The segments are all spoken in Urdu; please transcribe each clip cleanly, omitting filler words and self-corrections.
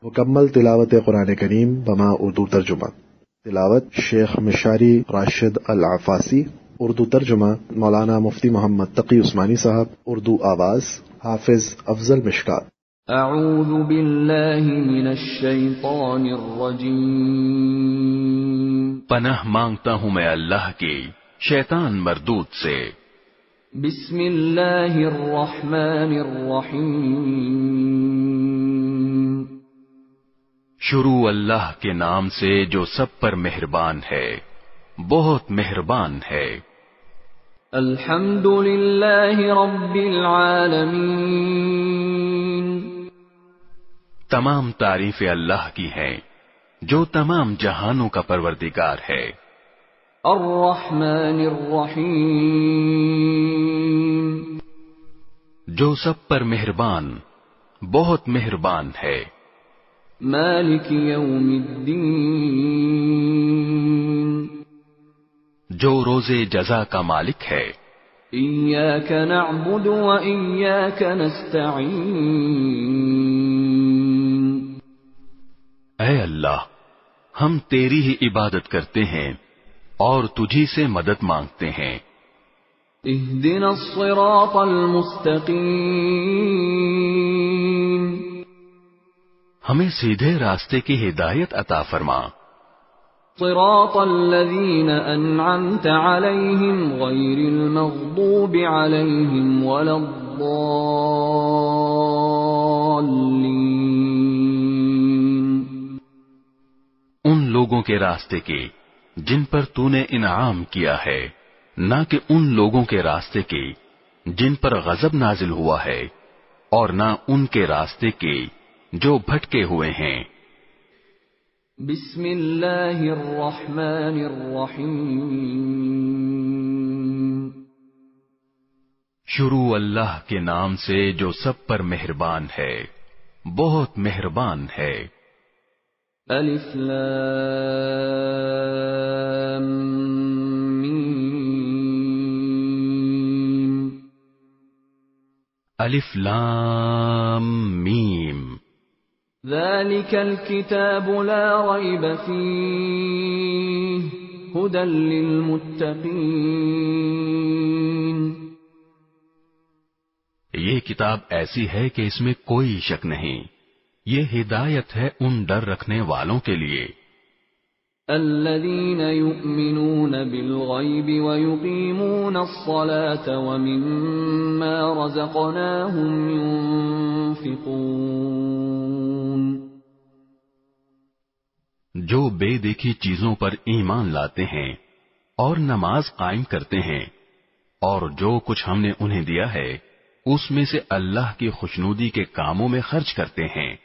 مکمل تلاوت قرآن کریم بما اردو ترجمہ. تلاوت شیخ مشاری راشد العفاسی. اردو ترجمہ مولانا مفتی محمد تقی عثمانی صاحب. اردو آواز حافظ افضل مشکات. اعوذ باللہ من الشیطان الرجیم. پناہ مانگتا ہوں میں اللہ کی شیطان مردود سے. بسم اللہ الرحمن الرحیم. شروع اللہ کے نام سے جو سب پر مہربان ہے، بہت مہربان ہے. الحمد للہ رب العالمین. تمام تعریفیں اللہ کی ہیں جو تمام جہانوں کا پروردگار ہے. الرحمن الرحیم. جو سب پر مہربان، بہت مہربان ہے. مالک یوم الدین. جو روز جزا کا مالک ہے. ایاک نعبد و ایاک نستعین. اے اللہ، ہم تیری ہی عبادت کرتے ہیں اور تجھی سے مدد مانگتے ہیں. اہدنا الصراط المستقیم. ہمیں سیدھے راستے کی ہدایت عطا فرما. صراط الذین انعمت علیہم غیر المغضوب علیہم ولا الضالین. ان لوگوں کے راستے کی جن پر تو نے انعام کیا ہے، نہ کہ ان لوگوں کے راستے کی جن پر غضب نازل ہوا ہے، اور نہ ان کے راستے کی جو بھٹکے ہوئے ہیں. بسم اللہ الرحمن الرحیم. شروع اللہ کے نام سے جو سب پر مہربان ہے، بہت مہربان ہے. الف لام میم. الف لام میم. ذلك الكتاب لا ريب فيه هدى للمتقين. یہ کتاب ایسی ہے کہ اس میں کوئی شک نہیں، یہ ہدایت ہے ان ڈر رکھنے والوں کے لیے. الذين يؤمنون بالغيب ويقيمون الصلاة ومما رزقناهم ينفقون. جو بے دیکھی چیزوں پر ایمان لاتے ہیں اور نماز قائم کرتے ہیں، اور جو کچھ ہم نے انہیں دیا ہے اس میں سے اللہ کی خوشنودی کے کاموں میں خرچ کرتے ہیں.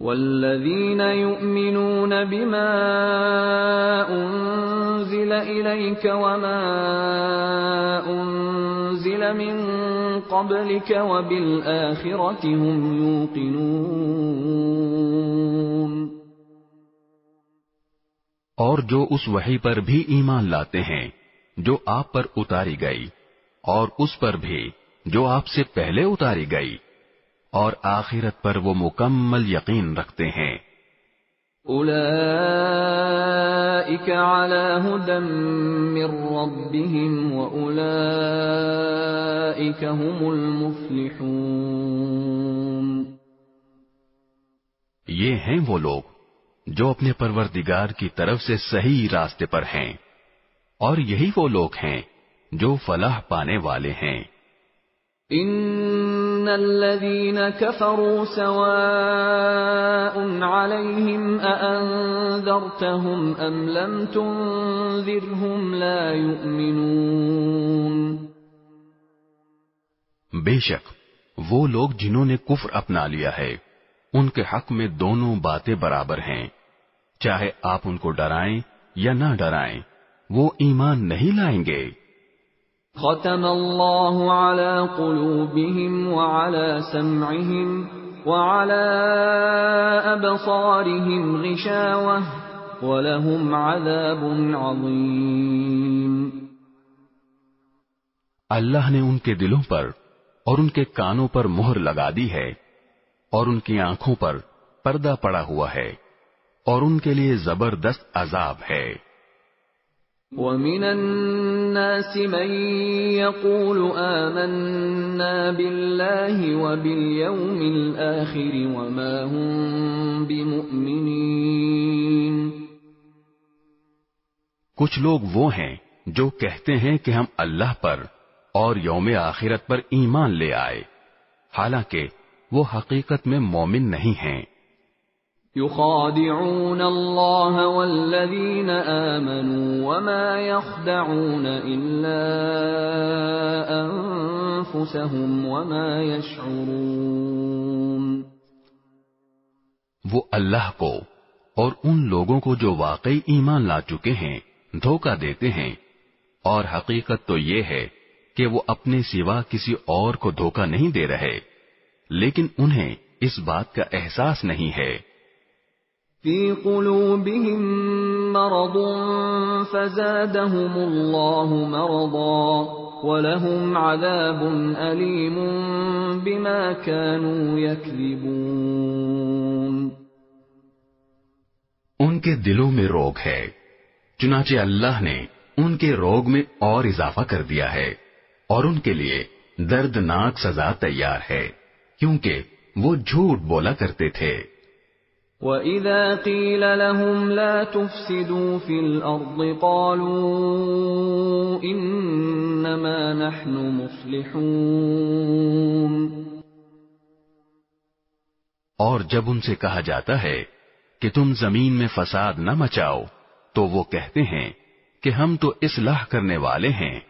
والذین یؤمنون بما انزل الیک وما انزل من قبلک وبالآخرة هم یوقنون. اور جو اس وحی پر بھی ایمان لاتے ہیں جو آپ پر اتاری گئی، اور اس پر بھی جو آپ سے پہلے اتاری گئی، اور آخرت پر وہ مکمل یقین رکھتے ہیں. اولئک علی ھدی من ربہم واولئک ھم المفلحون. یہ ہیں وہ لوگ جو اپنے پروردگار کی طرف سے صحیح راستے پر ہیں، اور یہی وہ لوگ ہیں جو فلاح پانے والے ہیں. ان الذين كفروا سواء عليهم أأنذرتهم ام لم تنذرهم لا يؤمنون. بے شک وہ لوگ جنہوں نے کفر اپنا لیا ہے، ان کے حق میں دونوں باتیں برابر ہیں. چاہے آپ ان کو ڈرائیں یا نہ ڈرائیں، وہ ایمان نہیں لائیں گے. ختم اللہ علی قلوبہم وعلی سمعہم وعلی ابصارہم غشاوہ وَلَهُمْ عَذَابٌ عَظِيمٌ۔ اللہ نے ان کے دلوں پر اور ان کے کانوں پر مہر لگا دی ہے اور ان کی آنکھوں پر پردہ پڑا ہوا ہے اور ان کے لیے زبردست عذاب ہے۔ وَمِنَ النَّاسِ مَن يَقُولُ آمَنَّا بِاللَّهِ وَبِالْيَوْمِ الْآخِرِ وَمَا هُمْ بِمُؤْمِنِينَ۔ کچھ لوگ وہ ہیں جو کہتے ہیں کہ ہم اللہ پر اور یوم آخرت پر ایمان لے آئے، حالانکہ وہ حقیقت میں مومن نہیں ہیں۔ يخادعون الله والذين آمنوا وما يخدعون إلا أنفسهم وما يشعرون۔ وہ اللہ کو اور ان لوگوں کو جو واقعی ایمان لا چکے ہیں دھوکہ دیتے ہیں، اور حقیقت تو یہ ہے کہ وہ اپنے سوا کسی اور کو دھوکہ نہیں دے رہے، لیکن انہیں اس بات کا احساس نہیں ہے۔ فی قلوبہم مرض فزادہم اللہ مرضا ولہم عذاب علیم بما كانوا یکذبون۔ ان کے دلوں میں روگ ہے، چنانچہ اللہ نے ان کے روگ میں اور اضافہ کر دیا ہے، اور ان کے لیے دردناک سزا تیار ہے، کیونکہ وہ جھوٹ بولا کرتے تھے۔ وَإِذَا قِيلَ لَهُمْ لَا تُفْسِدُوا فِي الْأَرْضِ قَالُوا إِنَّمَا نَحْنُ مُصْلِحُونَ۔ اور جب ان سے کہا جاتا ہے کہ تم زمین میں فساد نہ مچاؤ تو وہ کہتے ہیں کہ ہم تو اصلاح کرنے والے ہیں۔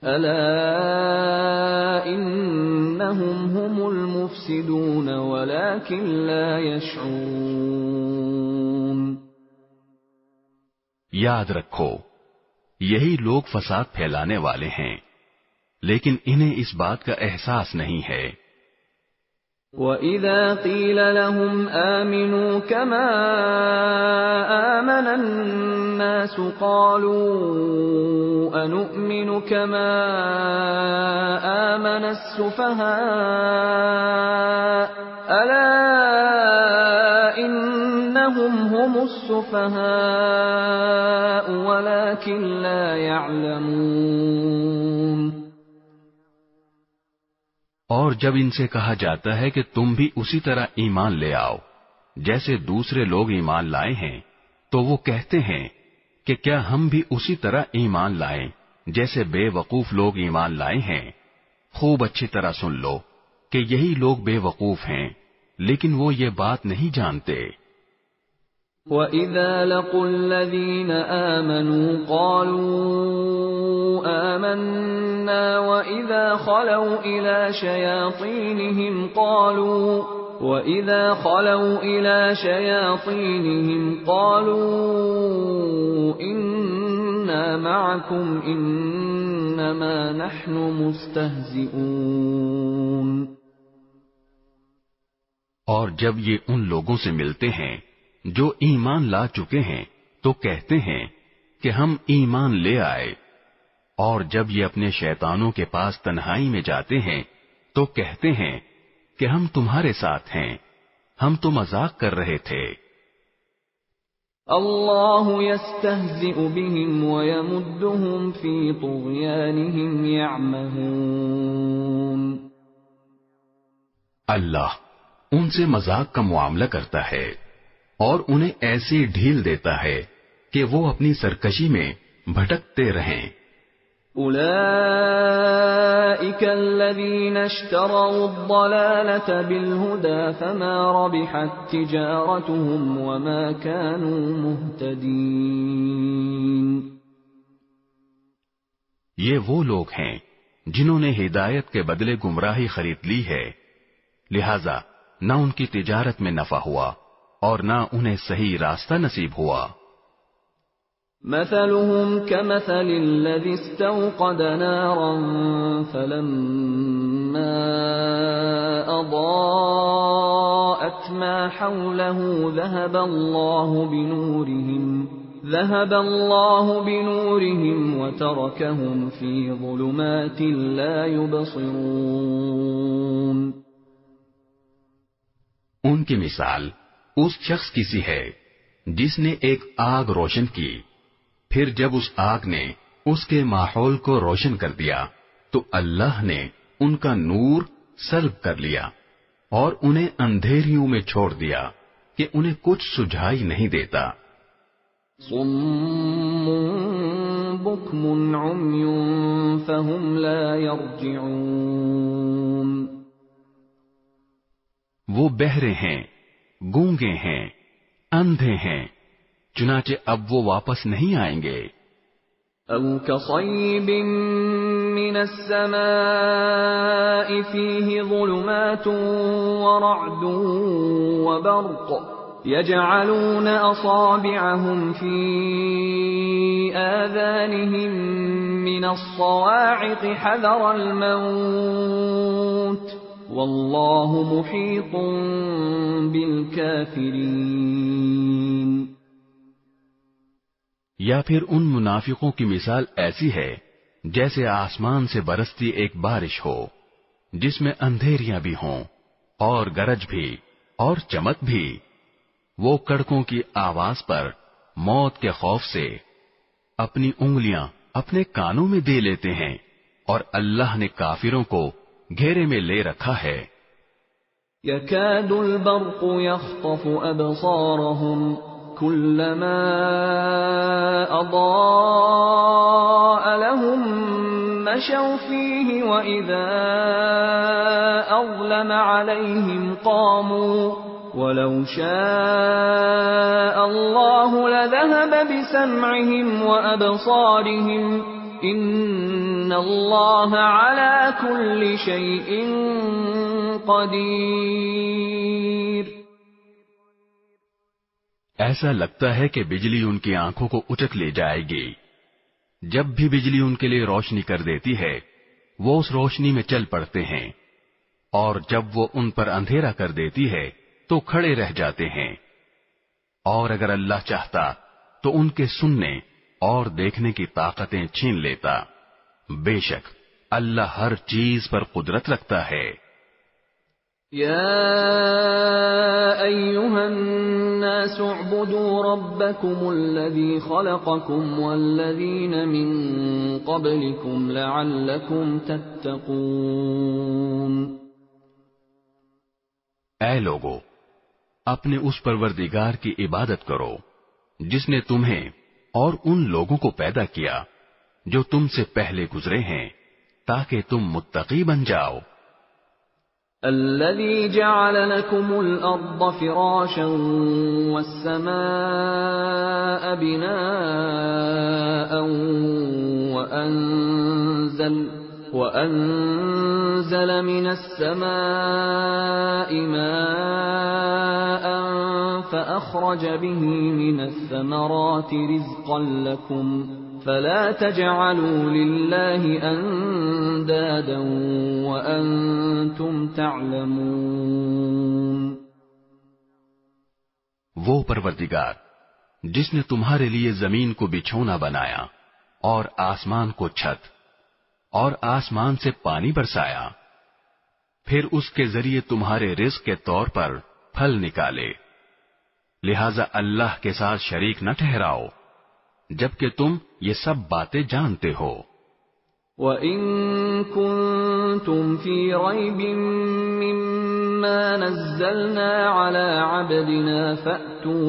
أَلَا إِنَّهُمْ هُمُ الْمُفْسِدُونَ وَلَكِنْ لَا يَشْعُرُونَ۔ یاد رکھو، یہی لوگ فساد پھیلانے والے ہیں، لیکن انہیں اس بات کا احساس نہیں ہے۔ وَإِذَا قِيلَ لَهُمْ آمِنُوا كَمَا آمَنَ النَّاسُ قَالُوا أَنُؤْمِنُ كَمَا آمَنَ السُّفَهَاءُ أَلَا إِنَّهُمْ هُمُ السُّفَهَاءُ وَلَكِنْ لَا يَعْلَمُونَ۔ اور جب ان سے کہا جاتا ہے کہ تم بھی اسی طرح ایمان لے آؤ جیسے دوسرے لوگ ایمان لائے ہیں، تو وہ کہتے ہیں کہ کیا ہم بھی اسی طرح ایمان لائیں جیسے بے وقوف لوگ ایمان لائے ہیں۔ خوب اچھی طرح سن لو کہ یہی لوگ بے وقوف ہیں، لیکن وہ یہ بات نہیں جانتے۔ وَإِذَا لَقُوا الَّذِينَ آمَنُوا قَالُوا آمَنَّا وَإِذَا خَلَوْا إِلَى شَيَاطِينِهِمْ قَالُوا إِنَّا مَعَكُمْ إِنَّمَا نَحْنُ مُسْتَهْزِئُونَ۔ اور جب یہ ان لوگوں سے ملتے ہیں جو ایمان لا چکے ہیں تو کہتے ہیں کہ ہم ایمان لے آئے، اور جب یہ اپنے شیطانوں کے پاس تنہائی میں جاتے ہیں تو کہتے ہیں کہ ہم تمہارے ساتھ ہیں، ہم تو مذاق کر رہے تھے۔ اللہ یستہزئ بہم ویمدہم فی طغیانہم یعمہون۔ اللہ ان سے مذاق کا معاملہ کرتا ہے اور انہیں ایسی ڈھیل دیتا ہے کہ وہ اپنی سرکشی میں بھٹکتے رہیں۔ اولئک الذین اشتروا الضلالة بالہدى فما ربحت تجارتهم وما كانوا مہتدین۔ یہ وہ لوگ ہیں جنہوں نے ہدایت کے بدلے گمراہی خرید لی ہے، لہذا نہ ان کی تجارت میں نفع ہوا اور نہ انہیں صحیح راستہ نصیب ہوا۔ مثلهم كمثل الذي استوقد نارا فلما أضاءت ما حوله ذهب الله بنورهم وتركهم في ظلمات لا يبصرون۔ ان کی مثال اس شخص کی سی ہے جس نے ایک آگ روشن کی، پھر جب اس آگ نے اس کے ماحول کو روشن کر دیا تو اللہ نے ان کا نور سلب کر لیا اور انہیں اندھیریوں میں چھوڑ دیا کہ انہیں کچھ سجھائی نہیں دیتا۔ صم بکم عمی فہم لا یرجعون، وہ بہرے ہیں، گونگے ہیں، اندھے ہیں، چنانچہ اب وہ واپس نہیں آئیں گے۔ او کصیب من السماء فیہ ظلمات ورعد وبرق يجعلون أصابعهم في آذانهم من الصواعق حذر الموت والله محيط بالكافرين۔ یا پھر ان منافقوں کی مثال ایسی ہے جیسے آسمان سے برستی ایک بارش ہو جس میں اندھیریاں بھی ہوں اور گرج بھی اور چمک بھی، وہ کڑکوں کی آواز پر موت کے خوف سے اپنی انگلیاں اپنے کانوں میں دے لیتے ہیں، اور اللہ نے کافروں کو گھیرے میں لے رکھا ہے۔ يكاد البرق يخطف أبصارهم كلما أضاء لهم مشوا فيه وإذا أظلم عليهم قاموا وَلَوْ شَاءَ اللَّهُ لَذَهَبَ بِسَمْعِهِمْ وَأَبْصَارِهِمْ إِنَّ اللَّهَ عَلَى كُلِّ شَيْءٍ قَدِيرٌ۔ ایسا لگتا ہے کہ بجلی ان کی آنکھوں کو اچک لے جائے گی۔ جب بھی بجلی ان کے لیے روشنی کر دیتی ہے وہ اس روشنی میں چل پڑتے ہیں، اور جب وہ ان پر اندھیرا کر دیتی ہے تو کھڑے رہ جاتے ہیں، اور اگر اللہ چاہتا تو ان کے سننے اور دیکھنے کی طاقتیں چھین لیتا۔ بے شک اللہ ہر چیز پر قدرت رکھتا ہے۔ یا ایھا الناس اعبدوا ربکم الذی خلقکم والذین من قبلکم لعلکم تتقون۔ اے لوگو، اپنے اس پروردگار کی عبادت کرو جس نے تمہیں اور ان لوگوں کو پیدا کیا جو تم سے پہلے گزرے ہیں تاکہ تم متقی بن جاؤ۔ الذي جعل لكم الأرض فراشا والسماء بناء وأنزل من السماء ماء فأخرج به من الثمرات رزقا لكم فلا تجعلوا لله اندادا وانتم تعلمون۔ وہ پروردگار جس نے تمہارے لیے زمین کو بچھونا بنایا اور آسمان کو چھت اور آسمان سے پانی برسایا، پھر اس کے ذریعے تمہارے رزق کے طور پر پھل نکالے، لہذا اللہ کے ساتھ شریک نہ ٹھہراؤ جبکہ تم یہ سب باتیں جانتے ہو۔ وَإِن كُنتُمْ فِي رَيْبٍ مِّمَّا نَزَّلْنَا عَلَى عَبْدِنَا فَأْتُوا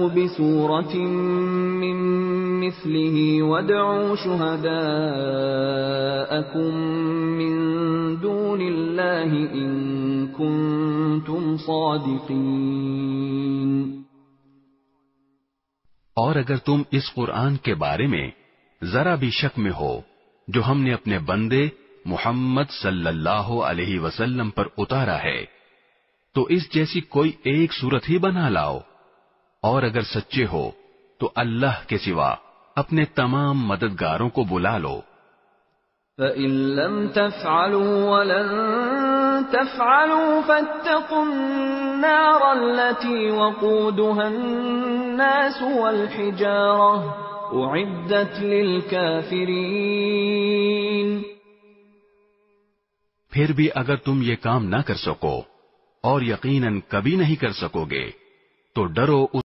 بِسُورَةٍ مِّن مِّثْلِهِ وَادْعُوا شُهَدَاءَكُم مِّن دُونِ اللَّهِ إِن كُنتُمْ صَادِقِينَ۔ اور اگر تم اس قرآن کے بارے میں ذرا بھی شک میں ہو جو ہم نے اپنے بندے محمد صلی اللہ علیہ وسلم پر اتارا ہے تو اس جیسی کوئی ایک صورت ہی بنا لاؤ، اور اگر سچے ہو تو اللہ کے سوا اپنے تمام مددگاروں کو بلا لو۔ فَإِن لَّمْ تَفْعَلُوا وَلَن تَفْعَلُوا فَاتَّقُوا النَّارَ الَّتِي وَقُودُهَا النَّاسُ وَالْحِجَارَةُ أُعِدَّتْ لِلْكَافِرِينَ۔ پھر بھی اگر تم یہ کام نہ کر سکو اور یقیناً کبھی نہیں کر سکو گے، تو ڈرو